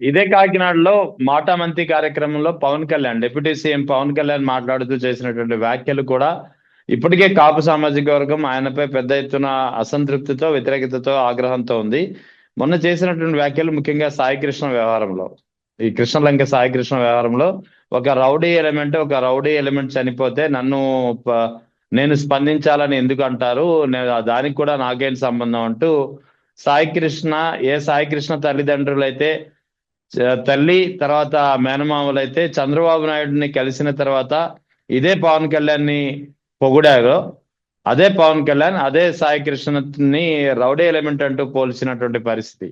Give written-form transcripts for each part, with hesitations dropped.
ఇదే కాకినాడలో మాటా మంతి కార్యక్రమంలో పవన్ కళ్యాణ్, డిప్యూటీ సీఎం పవన్ కళ్యాణ్ మాట్లాడుతూ చేసినటువంటి వ్యాఖ్యలు కూడా ఇప్పటికే కాపు సామాజిక వర్గం ఆయనపై పెద్ద ఎత్తున అసంతృప్తితో, వ్యతిరేకతతో, ఆగ్రహంతో ఉంది. మొన్న చేసినటువంటి వ్యాఖ్యలు ముఖ్యంగా సాయి కృష్ణ వ్యవహారంలో, ఈ కృష్ణలంక సాయి కృష్ణ వ్యవహారంలో ఒక రౌడీ ఎలిమెంట్ చనిపోతే నేను స్పందించాలని ఎందుకు అంటారు, దానికి కూడా నాకేం సంబంధం అంటూ సాయి కృష్ణ, ఏ సాయి కృష్ణ తల్లిదండ్రులైతే తల్లి తర్వాత మేనమామలైతే చంద్రబాబు నాయుడిని కలిసిన తర్వాత ఇదే పవన్ కళ్యాణ్ ని పొగిడారో, అదే పవన్ కళ్యాణ్ అదే సాయి కృష్ణని రౌడీ ఎలిమెంట్ అంటూ పోల్చినటువంటి పరిస్థితి.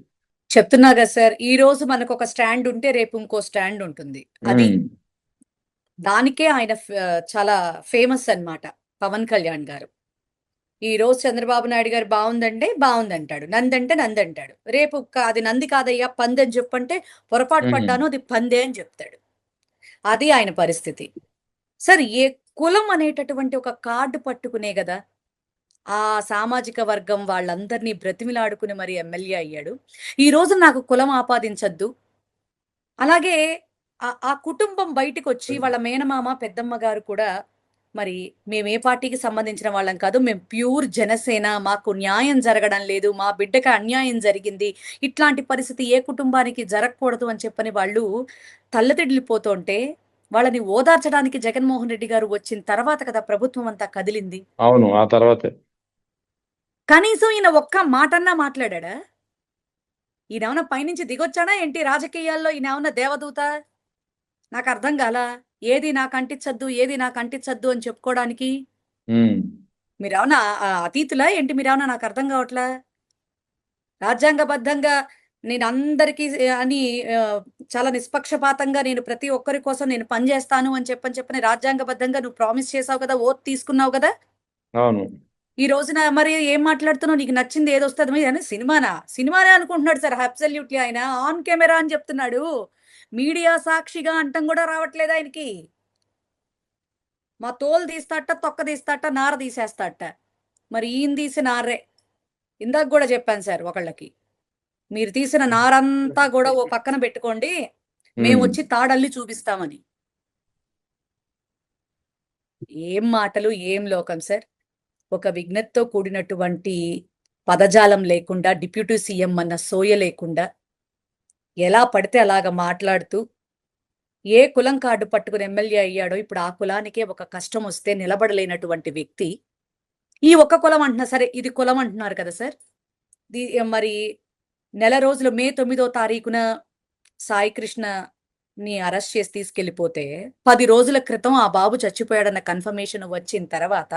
చెప్తున్నా కదా సార్, ఈ రోజు మనకు ఒక స్టాండ్ ఉంటే రేపు ఇంకో స్టాండ్ ఉంటుంది. అది దానికే ఆయన చాలా ఫేమస్ అన్నమాట పవన్ కళ్యాణ్ గారు. ఈ రోజు చంద్రబాబు నాయుడు గారు బాగుందంటే బాగుందంటాడు, నందంటే నందంటాడు. రేపు అది నంది కాదయ్యా పంది అని చెప్పంటే పొరపాటు పడ్డాను అది పందే అని చెప్తాడు. అది ఆయన పరిస్థితి. సార్, ఏ కులం అనేటటువంటి ఒక కార్డు పట్టుకునే కదా ఆ సామాజిక వర్గం వాళ్ళందరినీ బ్రతిమిలాడుకుని మరి ఎమ్మెల్యే అయ్యాడు. ఈ రోజు నాకు కులం ఆపాదించద్దు, అలాగే ఆ కుటుంబం బయటికి వచ్చి వాళ్ళ మేనమామ పెద్దమ్మ గారు కూడా మరి మేము ఏ పార్టీకి సంబంధించిన వాళ్ళం కాదు, మేము ప్యూర్ జనసేన, మాకు న్యాయం జరగడం లేదు, మా బిడ్డకి అన్యాయం జరిగింది, ఇట్లాంటి పరిస్థితి ఏ కుటుంబానికి జరగకూడదు అని చెప్పని వాళ్ళు తల్లతిడ్లిపోతుంటే వాళ్ళని ఓదార్చడానికి జగన్మోహన్ రెడ్డి గారు వచ్చిన తర్వాత కదా ప్రభుత్వం అంతా కదిలింది. అవును, ఆ తర్వాత కనీసం ఈయన ఒక్క మాటన్నా మాట్లాడా? ఈయనేమన్నా పైనుంచి దిగొచ్చాడా ఏంటి రాజకీయాల్లో? ఈయనేమన్నా దేవదూత? నాకు అర్థం కాలా. ఏది నాకు అంటించద్దు, ఏది నాకు అంటించద్దు అని చెప్పుకోవడానికి మీరేమన్నా అతీతులా ఏంటి? మీరేమన్నా నాకు అర్థం కావట్లా. రాజ్యాంగబద్ధంగా నేను అందరికీ అని చాలా నిష్పక్షపాతంగా నేను ప్రతి ఒక్కరి కోసం నేను పనిచేస్తాను అని చెప్పని రాజ్యాంగబద్ధంగా నువ్వు ప్రామిస్ చేసావు కదా, ఓత్ తీసుకున్నావు కదా. అవును, ఈ రోజున మరి ఏం మాట్లాడుతున్నావు? నీకు నచ్చింది ఏదొస్తుంది మీద సినిమానే అనుకుంటున్నాడు సార్. అబ్సల్యూట్లీ ఆయన ఆన్ కెమెరా అని చెప్తున్నాడు. మీడియా సాక్షిగా అంటం కూడా రావట్లేదు ఆయనకి. మా తోలు తీస్తాట, తొక్క తీస్తాట, నార తీసేస్తాట. మరి ఈయన తీసిన నారే ఇందాక కూడా చెప్పాను సార్ ఒకళ్ళకి, మీరు తీసిన నారంతా కూడా ఓ పక్కన పెట్టుకోండి, మేము వచ్చి తాడల్లి చూపిస్తామని. ఏం మాటలు, ఏం లోకం సార్. ఒక విఘ్నతతో కూడినటువంటి పదజాలం లేకుండా, డిప్యూటీ సీఎం అన్న సోయ లేకుండా ఎలా పడితే అలాగ మాట్లాడుతూ ఏ కులం కార్డు పట్టుకుని ఎమ్మెల్యే అయ్యాడో ఇప్పుడు ఆ కులానికే ఒక కష్టం వస్తే నిలబడలేనటువంటి వ్యక్తి ఈ ఒక్క కులం అంటున్నా. సరే, ఇది కులం అంటున్నారు కదా సార్. మరి నెల రోజులు మే 9వ తారీఖున సాయి కృష్ణ ని అరెస్ట్ చేసి తీసుకెళ్లిపోతే 10 రోజుల క్రితం ఆ బాబు చచ్చిపోయాడన్న కన్ఫర్మేషన్ వచ్చిన తర్వాత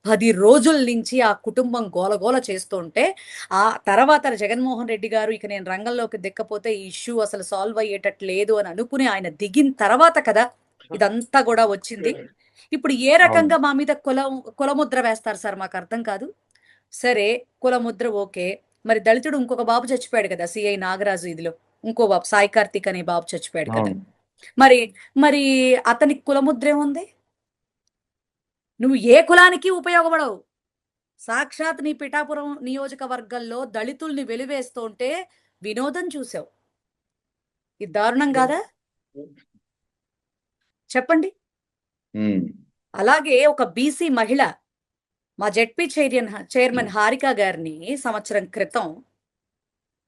10 రోజుల నుంచి ఆ కుటుంబం గోలగోల చేస్తుంటే ఆ తర్వాత జగన్మోహన్ రెడ్డి గారు ఇక నేను రంగంలోకి దిక్కపోతే ఈ ఇష్యూ అసలు సాల్వ్ అయ్యేటట్లేదు అని అనుకుని ఆయన దిగిన తర్వాత కదా ఇదంతా కూడా వచ్చింది. ఇప్పుడు ఏ రకంగా మా మీద కులముద్ర వేస్తారు సార్? మాకు అర్థం కాదు. సరే, కులముద్ర ఓకే, మరి దళితుడు ఇంకొక బాబు చచ్చిపోయాడు కదా సిఐ నాగరాజు ఇదిలో, ఇంకో బాబు సాయి కార్తిక్ అనే బాబు చచ్చిపోయాడు కదా. మరి మరి అతనికి కులముద్ర ఏముంది? నువ్వు ఏ కులానికి ఉపయోగపడవు. సాక్షాత్ నీ పిఠాపురం నియోజకవర్గంలో దళితుల్ని వెలివేస్తుంటే వినోదం చూసావు. ఇది దారుణం కాదా? చెప్పండి. అలాగే ఒక బీసీ మహిళ మా జెడ్పీ చైర్మన్ హారిక గారిని సంవత్సరం క్రితం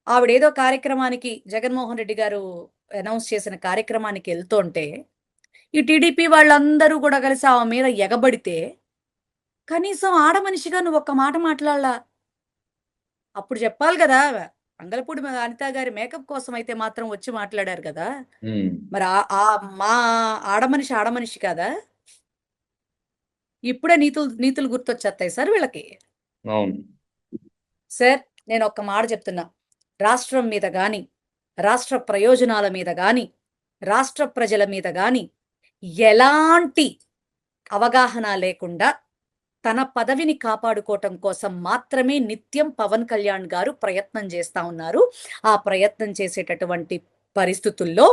ఆవిడేదో కార్యక్రమానికి జగన్మోహన్ రెడ్డి గారు అనౌన్స్ చేసిన కార్యక్రమానికి వెళ్తుంటే ఈ టీడీపీ వాళ్ళందరూ కూడా కలిసి ఆమె మీద ఎగబడితే కనీసం ఆడమనిషిగా నువ్వు ఒక్క మాట మాట్లాడలా. అప్పుడు చెప్పాలి కదా. అంగలపూడి అనిత గారి మేకప్ కోసం అయితే మాత్రం వచ్చి మాట్లాడారు కదా. మరి మా ఆడమనిషి కాదా? ఇప్పుడే నీతులు గుర్తొచ్చేస్తాయి సార్ వీళ్ళకి. సార్, నేను ఒక్క మాట చెప్తున్నా. రాష్ట్రం మీద గాని, రాష్ట్ర ప్రయోజనాల మీద గాని, రాష్ట్ర ప్రజల మీద గాని ఎలాంటి అవగాహన లేకుండా తన పదవిని కాపాడుకోవటం కోసం మాత్రమే నిత్యం పవన్ కళ్యాణ్ గారు ప్రయత్నం చేస్తా ఉన్నారు. ఆ ప్రయత్నం చేసేటటువంటి పరిస్థితుల్లో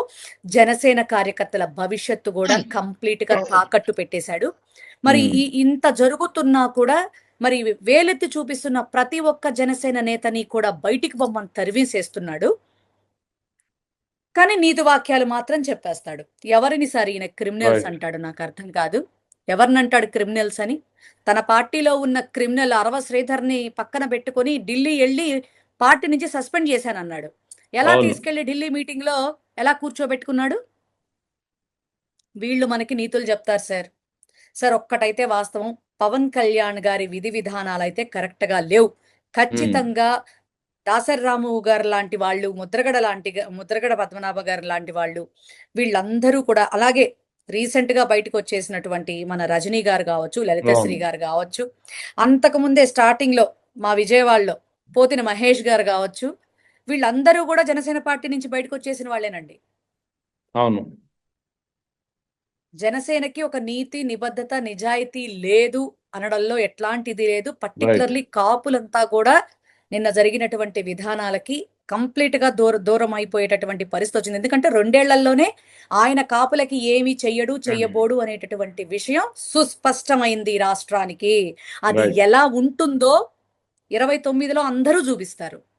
జనసేన కార్యకర్తల భవిష్యత్తు కూడా కంప్లీట్ గా తాకట్టు పెట్టేశాడు. మరి ఇంత జరుగుతున్నా కూడా మరి వేలెత్తి చూపిస్తున్న ప్రతి ఒక్క జనసేన నేతని కూడా బయటికి బొమ్మను తరివేసేస్తున్నాడు. కానీ నీతి వాక్యాలు మాత్రం చెప్పేస్తాడు. ఎవరిని సార్ ఈయన క్రిమినల్స్ రైట్. అంటాడు? నాకు అర్థం కాదు. ఎవరినంటాడు క్రిమినల్స్ అని? తన పార్టీలో ఉన్న క్రిమినల్ అరవ శ్రీధర్ని పక్కన పెట్టుకొని ఢిల్లీ వెళ్ళి పార్టీ నుంచి సస్పెండ్ చేశానన్నాడు. ఎలా అవును. తీసుకెళ్లి ఢిల్లీ మీటింగ్ లో ఎలా కూర్చోబెట్టుకున్నాడు? వీళ్ళు మనకి నీతులు చెప్తారు సార్. సార్ ఒక్కటైతే వాస్తవం, పవన్ కళ్యాణ్ గారి విధి విధానాలు అయితే కరెక్ట్ గా లేవు. ఖచ్చితంగా దాసరి రాము గారు లాంటి వాళ్ళు, ముద్రగడ పద్మనాభ గారు లాంటి వాళ్ళు, వీళ్ళందరూ కూడా, అలాగే రీసెంట్ గా బయటకు వచ్చేసినటువంటి మన రజనీ గారు కావచ్చు, లలితశ్రీ అవును. గారు కావచ్చు, అంతకు ముందే స్టార్టింగ్ లో మా విజయవాడలో పోతిన మహేష్ గారు కావచ్చు, వీళ్ళందరూ కూడా జనసేన పార్టీ నుంచి బయటకు వచ్చేసిన వాళ్ళేనండి. అవును. జనసేనకి ఒక నీతి, నిబద్ధత, నిజాయితీ లేదు అనడంలో ఎట్లాంటిది లేదు. రైట్. పర్టికులర్లీ కాపులంతా కూడా నిన్న జరిగినటువంటి విధానాలకి కంప్లీట్ గా దూరం అయిపోయేటటువంటి పరిస్థితి వచ్చింది. ఎందుకంటే 2 ఏళ్లలోనే ఆయన కాపులకి ఏమీ చెయ్యడు, చెయ్యబోడు అనేటటువంటి విషయం సుస్పష్టమైంది ఈ రాష్ట్రానికి. అది రైట్. ఎలా ఉంటుందో 29లో అందరూ చూపిస్తారు.